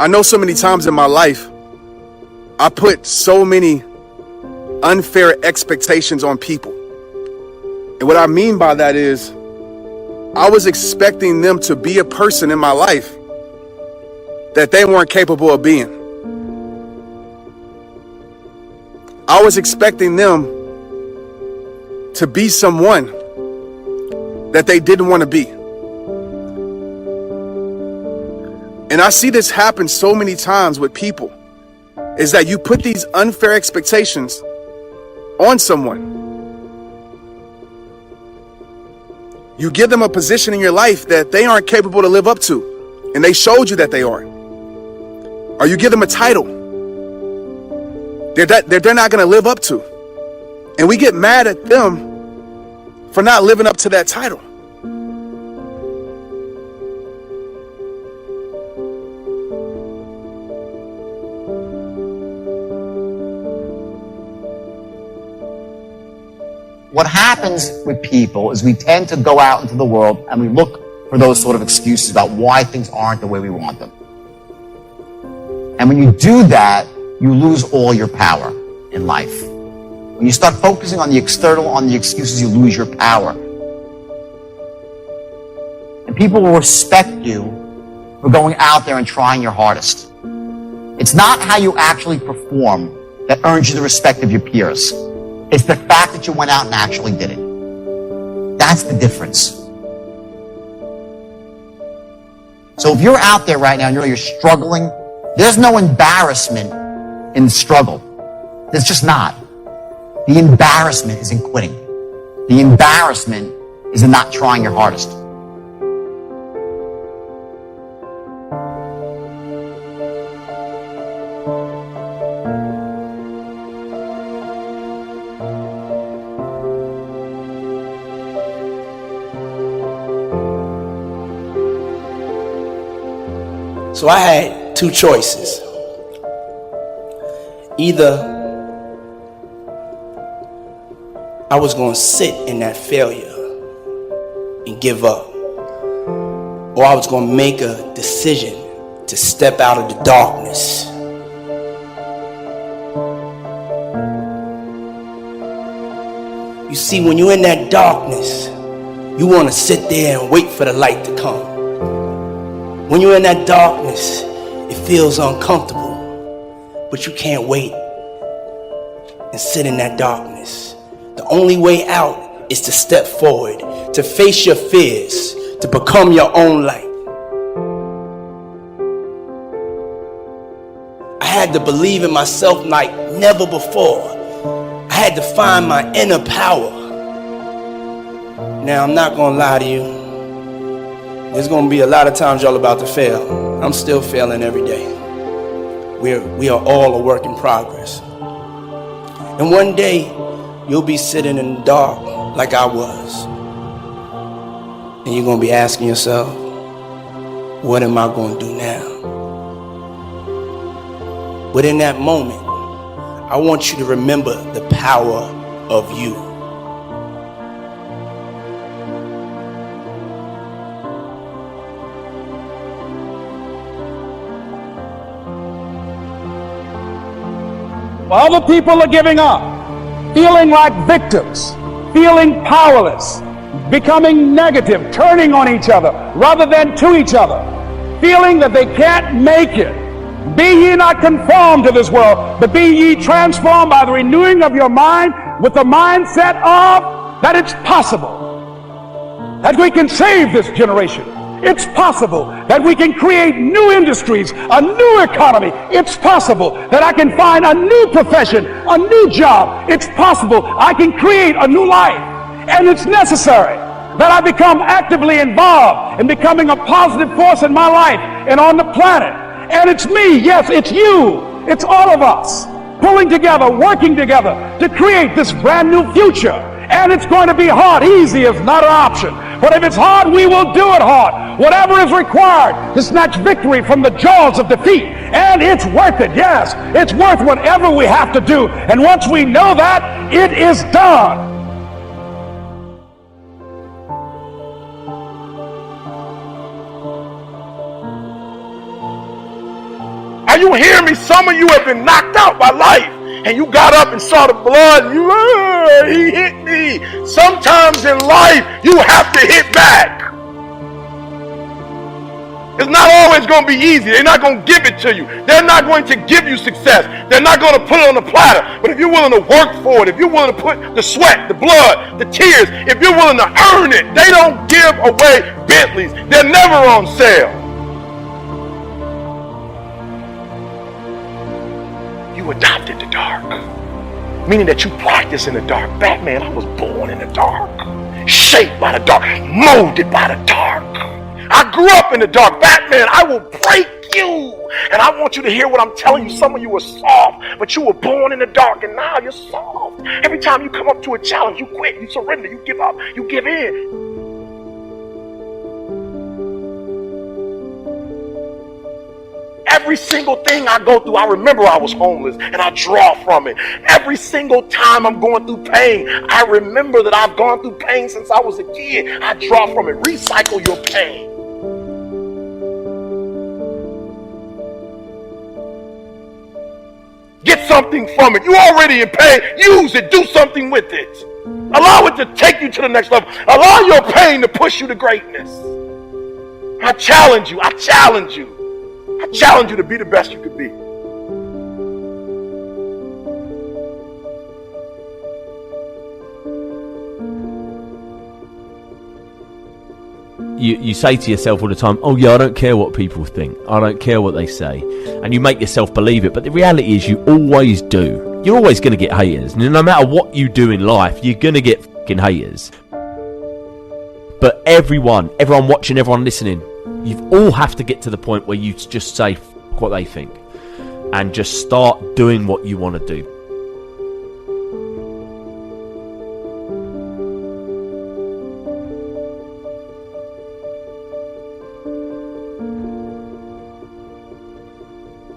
I know so many times in my life, I put so many unfair expectations on people. And what I mean by that is, I was expecting them to be a person in my life that they weren't capable of being. I was expecting them to be someone that they didn't want to be. And I see this happen so many times with people, is that you put these unfair expectations on someone. You give them a position in your life that they aren't capable to live up to, and they showed you that they aren't. Or you give them a title that they're not going to live up to. And we get mad at them for not living up to that title. What happens with people is we tend to go out into the world and we look for those sort of excuses about why things aren't the way we want them. And when you do that, you lose all your power in life. When you start focusing on the external, on the excuses, you lose your power. And people will respect you for going out there and trying your hardest. It's not how you actually perform that earns you the respect of your peers. It's the fact that you went out and actually did it. That's the difference. So if you're out there right now and you're struggling, there's no embarrassment in the struggle. There's just not. The embarrassment is in quitting. The embarrassment is in not trying your hardest. So I had two choices. Either I was going to sit in that failure and give up, or I was going to make a decision to step out of the darkness. You see, when you're in that darkness, you want to sit there and wait for the light to come. When you're in that darkness, it feels uncomfortable, but you can't wait and sit in that darkness. The only way out is to step forward, to face your fears, to become your own light. I had to believe in myself like never before. I had to find my inner power. Now, I'm not gonna lie to you. There's gonna be a lot of times y'all about to fail. I'm still failing every day. We are all a work in progress. And one day, you'll be sitting in the dark like I was. And you're gonna be asking yourself, what am I gonna do now? But in that moment, I want you to remember the power of you. While other people are giving up, feeling like victims, feeling powerless, becoming negative, turning on each other rather than to each other, feeling that they can't make it. Be ye not conformed to this world, but be ye transformed by the renewing of your mind with the mindset of that it's possible that we can save this generation. It's possible that we can create new industries, a new economy. It's possible that I can find a new profession, a new job. It's possible I can create a new life. And it's necessary that I become actively involved in becoming a positive force in my life and on the planet. And it's me, yes, it's you, it's all of us, pulling together, working together to create this brand new future. And it's going to be hard. Easy is not an option. But if it's hard, we will do it hard. Whatever is required to snatch victory from the jaws of defeat. And it's worth it, yes. It's worth whatever we have to do. And once we know that, it is done. Are you hearing me? Some of you have been knocked out by life, and you got up and saw the blood, and he hit me. Sometimes in life, you have to hit back. It's not always going to be easy. They're not going to give it to you. They're not going to give you success. They're not going to put it on the platter. But if you're willing to work for it, if you're willing to put the sweat, the blood, the tears, if you're willing to earn it, they don't give away Bentleys. They're never on sale. You adopted the dark, meaning that you practice in the dark. Batman, I was born in the dark, shaped by the dark, molded by the dark. I grew up in the dark. Batman, I will break you. And I want you to hear what I'm telling you. Some of you are soft, but you were born in the dark, and now you're soft. Every time you come up to a challenge, you quit, you surrender, you give up, you give in. Every single thing I go through, I remember I was homeless, and I draw from it. Every single time I'm going through pain, I remember that I've gone through pain since I was a kid. I draw from it. Recycle your pain. Get something from it. You're already in pain. Use it. Do something with it. Allow it to take you to the next level. Allow your pain to push you to greatness. I challenge you. I challenge you. I challenge you to be the best you could be. You say to yourself all the time, oh yeah, I don't care what people think. I don't care what they say. And you make yourself believe it. But the reality is you always do. You're always going to get haters. And no matter what you do in life, you're going to get fucking haters. But everyone watching, everyone listening, you all have to get to the point where you just say fuck what they think. And just start doing what you want to do.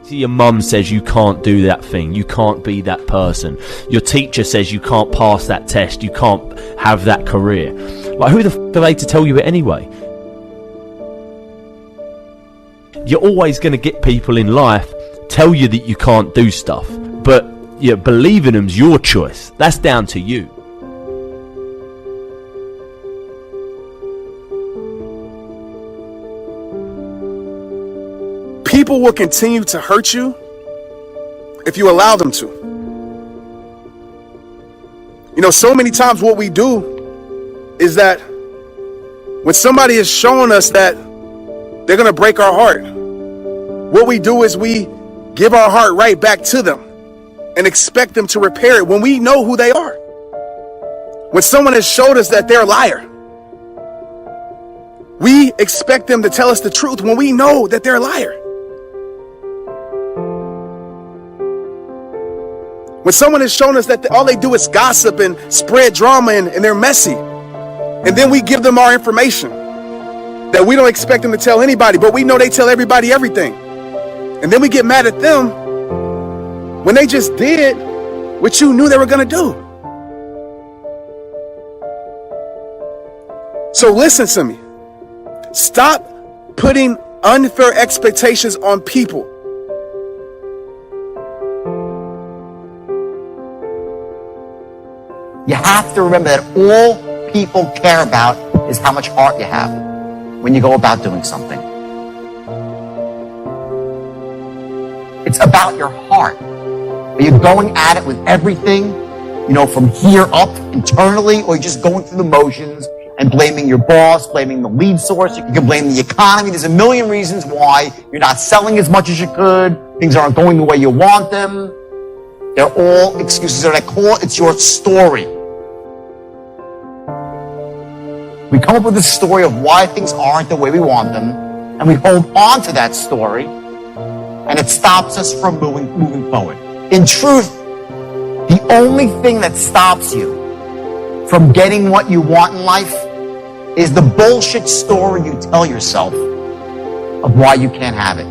Your mum says you can't do that thing, you can't be that person. Your teacher says you can't pass that test, you can't have that career. Like, who the f*** are they to tell you it anyway? You're always going to get people in life tell you that you can't do stuff, but believing them's your choice. That's down to you. People will continue to hurt you if you allow them to. You know, so many times what we do is that when somebody is showing us that they're going to break our heart, what we do is we give our heart right back to them and expect them to repair it when we know who they are. When someone has showed us that they're a liar, we expect them to tell us the truth when we know that they're a liar. When someone has shown us that all they do is gossip and spread drama and they're messy, and then we give them our information that we don't expect them to tell anybody, but we know they tell everybody everything. And then we get mad at them when they just did what you knew they were going to do. So listen to me. Stop putting unfair expectations on people. You have to remember that all people care about is how much heart you have when you go about doing something. It's about your heart. Are you going at it with everything, from here up internally, or are you just going through the motions and blaming your boss, blaming the lead source? You can blame the economy. There's a million reasons why you're not selling as much as you could. Things aren't going the way you want them. They're all excuses. That I call it, it's your story. We come up with a story of why things aren't the way we want them, and we hold on to that story, and it stops us from moving forward. In truth, the only thing that stops you from getting what you want in life is the bullshit story you tell yourself of why you can't have it.